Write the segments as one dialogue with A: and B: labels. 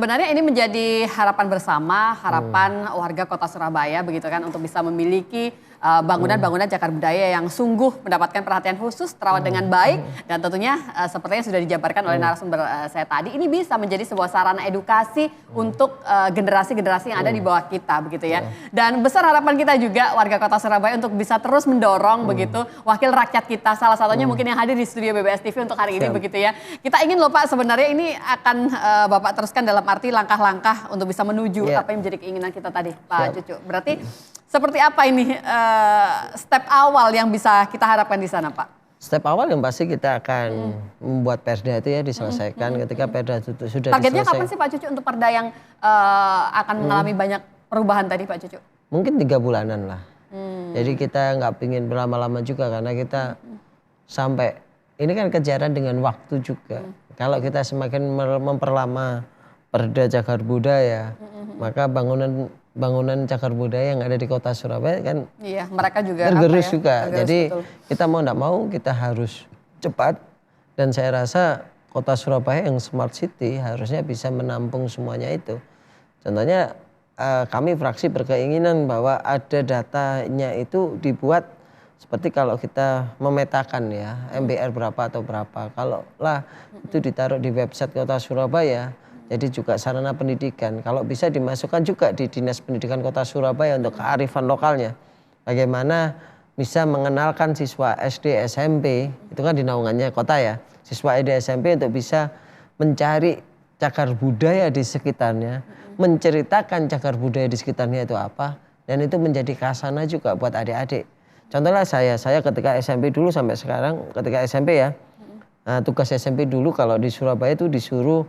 A: Sebenarnya ini menjadi harapan bersama, harapan warga Kota Surabaya begitu kan untuk bisa memiliki bangunan-bangunan cagar budaya yang sungguh mendapatkan perhatian khusus, terawat dengan baik dan tentunya sepertinya sudah dijabarkan oleh narasumber saya tadi, ini bisa menjadi sebuah sarana edukasi untuk generasi-generasi yang ada di bawah kita begitu ya. Dan besar harapan kita juga warga Kota Surabaya untuk bisa terus mendorong begitu wakil rakyat kita, salah satunya mungkin yang hadir di studio BBS TV untuk hari ini begitu ya. Kita ingin loh Pak, sebenarnya ini akan Bapak teruskan dalam arti langkah-langkah untuk bisa menuju apa yang menjadi keinginan kita tadi Pak Cucu. Berarti seperti apa ini step awal yang bisa kita harapkan di sana Pak?
B: Step awal yang pasti kita akan membuat perda itu ya diselesaikan ketika perda itu sudah
A: Targetnya kapan sih Pak Cucu untuk perda yang akan mengalami banyak perubahan tadi Pak Cucu?
B: Mungkin 3 bulanan lah. Jadi kita nggak pingin berlama-lama juga karena kita sampai ini kan kejaran dengan waktu juga. Kalau kita semakin memperlama perda cagar budaya, maka bangunan cagar budaya yang ada di Kota Surabaya kan
A: mereka juga
B: tergerus juga.
A: Tergerus,
B: jadi
A: betul.
B: kita mau tidak mau kita harus cepat dan saya rasa Kota Surabaya yang smart city harusnya bisa menampung semuanya itu. Contohnya kami fraksi berkeinginan bahwa ada datanya itu dibuat seperti kalau kita memetakan ya MBR berapa atau berapa. Kalau lah itu ditaruh di website Kota Surabaya, jadi juga sarana pendidikan. Kalau bisa dimasukkan juga di Dinas Pendidikan Kota Surabaya untuk kearifan lokalnya. Bagaimana bisa mengenalkan siswa SD, SMP, itu kan di naungannya kota ya. Siswa SD, SMP untuk bisa mencari cagar budaya di sekitarnya, menceritakan cagar budaya di sekitarnya itu apa, dan itu menjadi khasana juga buat adik-adik. Contohnya saya ketika SMP dulu sampai sekarang, ketika SMP ya, tugas SMP dulu kalau di Surabaya itu disuruh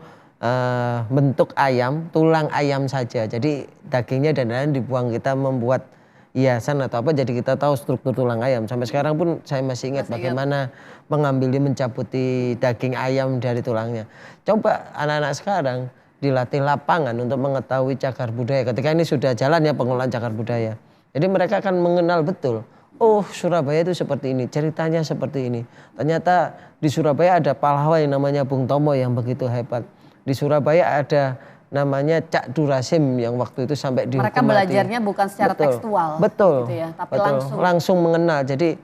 B: bentuk ayam, tulang ayam saja. Jadi dagingnya dan lain-lain dibuang, kita membuat hiasan atau apa, jadi kita tahu struktur tulang ayam. Sampai sekarang pun saya masih ingat bagaimana mengambil, mencabuti daging ayam dari tulangnya. Coba anak-anak sekarang dilatih lapangan untuk mengetahui cagar budaya. Ketika ini sudah jalan ya pengelolaan cagar budaya. Jadi mereka akan mengenal betul. Oh Surabaya itu seperti ini, ceritanya seperti ini. Ternyata di Surabaya ada pahlawan yang namanya Bung Tomo yang begitu hebat. Di Surabaya ada namanya Cak Durasim yang waktu itu sampai dihukum mati.
A: Mereka belajarnya bukan secara tekstual.
B: Betul,
A: gitu ya, tapi
B: betul. Langsung mengenal. Jadi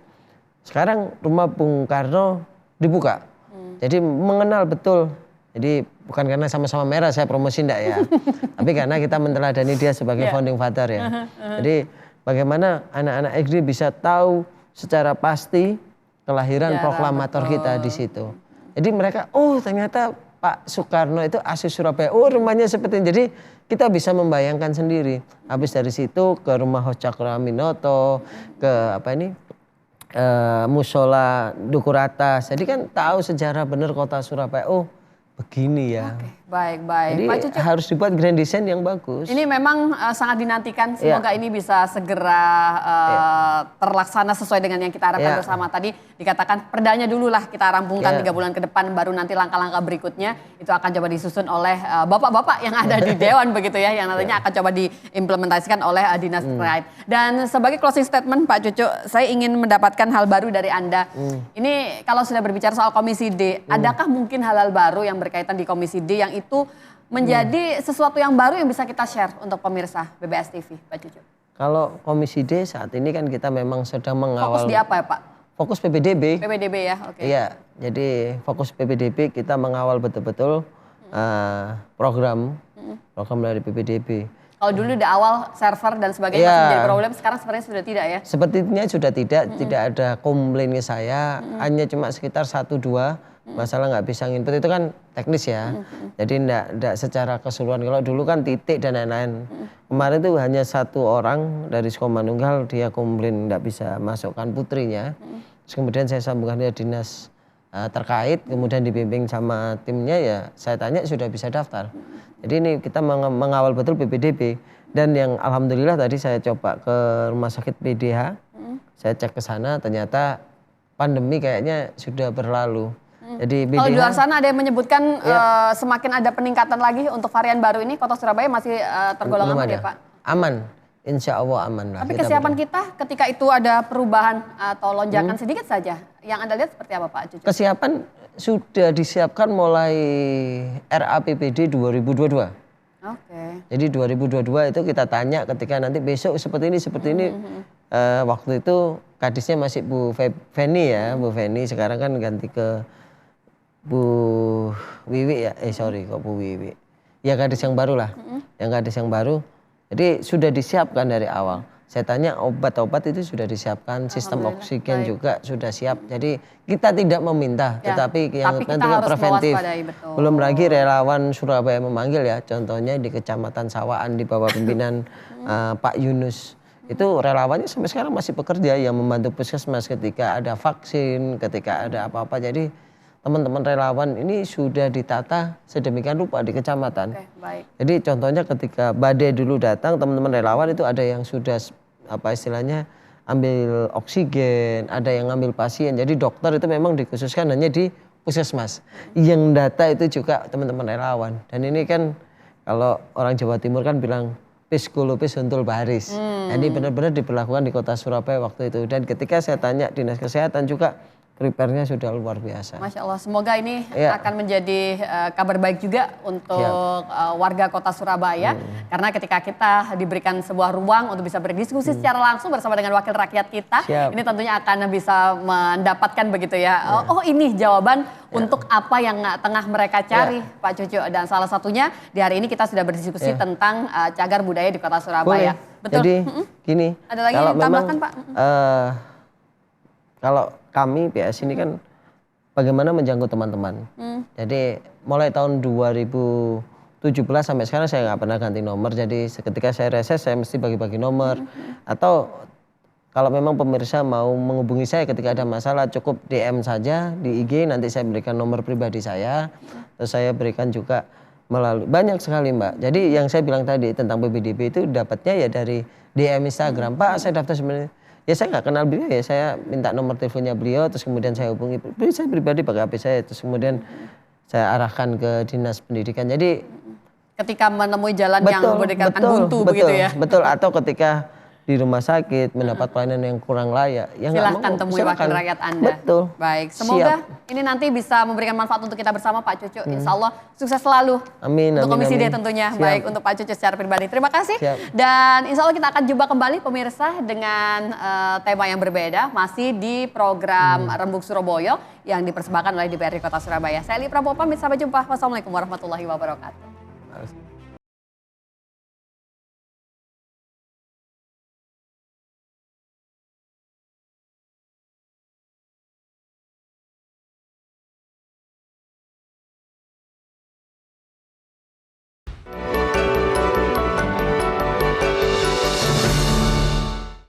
B: sekarang rumah Bung Karno dibuka. Jadi mengenal betul. Jadi bukan karena sama-sama merah saya promosi enggak ya. Tapi karena kita meneladani dia sebagai founding father ya. Jadi bagaimana anak-anak SD bisa tahu secara pasti kelahiran proklamator kita di situ. Jadi mereka, oh ternyata Pak Soekarno itu asli Surabaya. Oh rumahnya seperti ini. Jadi kita bisa membayangkan sendiri. Habis dari situ ke rumah Hos Cakraminoto, ke Musola Dukur Atas. Jadi kan tahu sejarah benar kota Surabaya. Oh begini ya.
A: Baik.
B: Jadi
A: Pak Cucu,
B: harus dibuat grand design yang bagus.
A: ini memang sangat dinantikan. Semoga ini bisa segera terlaksana sesuai dengan yang kita harapkan bersama. Tadi dikatakan perdanya dulu lah kita rampungkan 3 bulan ke depan. Baru nanti langkah-langkah berikutnya itu akan coba disusun oleh bapak-bapak yang ada di Dewan begitu ya. Yang nantinya akan coba diimplementasikan oleh dinas terkait. Dan sebagai closing statement Pak Cucu, saya ingin mendapatkan hal baru dari Anda. Ini kalau sudah berbicara soal Komisi D, adakah mungkin hal-hal baru yang berkaitan di Komisi D yang itu menjadi sesuatu yang baru yang bisa kita share untuk pemirsa BBS TV, Pak Cucu?
B: Kalau Komisi D saat ini kan kita memang sedang mengawal.
A: Fokus di apa ya Pak?
B: Fokus PPDB.
A: PPDB ya, oke.
B: Iya, jadi fokus PPDB kita mengawal betul-betul program dari PPDB.
A: Kalau dulu di awal server dan sebagainya masih menjadi problem, sekarang sebenarnya sudah tidak ya?
B: Sepertinya sudah tidak ada komplain ke saya, hanya cuma sekitar 1-2 masalah nggak bisa nginput, itu kan teknis ya. Jadi enggak secara keseluruhan. Kalau dulu kan titik dan lain-lain. Kemarin itu hanya 1 orang dari Sukomanunggal dia komplain nggak bisa masukkan putrinya. Terus kemudian saya sambungkan dia dinas terkait, kemudian dibimbing sama timnya ya saya tanya sudah bisa daftar. Jadi ini kita mengawal betul PPDB. Dan yang alhamdulillah tadi saya coba ke rumah sakit PDH, saya cek ke sana ternyata pandemi kayaknya sudah berlalu. Jadi
A: kalau di luar sana ada yang menyebutkan semakin ada peningkatan lagi untuk varian baru ini, Kota Surabaya masih tergolong aman ya Pak?
B: Aman, insya Allah aman lah.
A: Tapi kesiapan kita ketika itu ada perubahan atau lonjakan sedikit saja, yang Anda lihat seperti apa Pak Cucu?
B: Kesiapan sudah disiapkan mulai RAPBD 2022.
A: Oke.
B: Jadi 2022 itu kita tanya ketika nanti besok seperti ini. Waktu itu kadisnya masih Bu Feni ya, Bu Feni sekarang kan ganti ke Bu Wiwi ya, sorry kok Bu Wiwi. Ya gadis yang baru lah, yang gadis yang baru. Jadi sudah disiapkan dari awal. Saya tanya obat-obat itu sudah disiapkan, sistem oksigen juga sudah siap. Jadi kita tidak meminta,
A: Ya,
B: tetapi yang
A: tapi kita
B: penting
A: harus
B: preventif.
A: mewaspadai, betul.
B: Belum lagi relawan Surabaya memanggil ya, contohnya di Kecamatan Sawaan di bawah pimpinan Pak Yunus. Itu relawannya sampai sekarang masih bekerja yang membantu puskesmas ketika ada vaksin, ketika ada apa-apa. Jadi teman-teman relawan ini sudah ditata sedemikian rupa di kecamatan.
A: Oke, baik.
B: Jadi contohnya ketika badai dulu datang, teman-teman relawan itu ada yang sudah apa istilahnya ambil oksigen, ada yang ngambil pasien. Jadi dokter itu memang dikhususkan hanya di puskesmas. Yang data itu juga teman-teman relawan. Dan ini kan kalau orang Jawa Timur kan bilang psikologis untuk baris. Jadi benar-benar diberlakukan di kota Surabaya waktu itu. Dan ketika saya tanya dinas kesehatan juga prepare-nya sudah luar biasa.
A: Masya Allah, semoga ini
B: Ya.
A: akan menjadi kabar baik juga untuk warga kota Surabaya. Karena ketika kita diberikan sebuah ruang untuk bisa berdiskusi secara langsung bersama dengan wakil rakyat kita,
B: Siap.
A: ini tentunya akan bisa mendapatkan begitu ya. Oh ini jawaban untuk apa yang tengah mereka cari, Pak Cucu. Dan salah satunya di hari ini kita sudah berdiskusi tentang cagar budaya di kota Surabaya.
B: Boleh.
A: Betul.
B: Jadi gini,
A: Ada lagi
B: kalau
A: yang ditambahkan, Pak?
B: Kalau kami PS ini kan bagaimana menjangkau teman-teman. Jadi mulai tahun 2017 sampai sekarang saya nggak pernah ganti nomor. Jadi ketika saya reses saya mesti bagi-bagi nomor. Atau kalau memang pemirsa mau menghubungi saya ketika ada masalah cukup DM saja di IG, nanti saya berikan nomor pribadi saya. Terus saya berikan juga melalui banyak sekali Mbak. Jadi yang saya bilang tadi tentang PBDB itu dapatnya ya dari DM Instagram. Pak saya daftar sebenarnya. Ya saya nggak kenal beliau ya, saya minta nomor teleponnya beliau, terus kemudian saya hubungi, saya pribadi pakai HP saya, terus kemudian saya arahkan ke dinas pendidikan. Jadi
A: Ketika menemui jalan yang berdekatan buntu begitu ya.
B: Betul, atau ketika di rumah sakit mendapat pelayanan yang kurang layak, ya nggak
A: Silahkan
B: mau,
A: temui wakil rakyat Anda.
B: Betul.
A: Baik, semoga
B: Siap.
A: ini nanti bisa memberikan manfaat untuk kita bersama Pak Cucu. Insya Allah sukses selalu.
B: Amin,
A: Untuk
B: amin,
A: Komisi D
B: amin.
A: tentunya.
B: Siap.
A: Baik, untuk Pak Cucu secara pribadi. Terima kasih.
B: Siap.
A: Dan insya Allah kita akan jumpa kembali pemirsa dengan tema yang berbeda. Masih di program Rembuk Surabaya yang dipersembahkan oleh DPRD Kota Surabaya. Saya Li Prabowo pamit, sampai jumpa. Wassalamualaikum warahmatullahi wabarakatuh.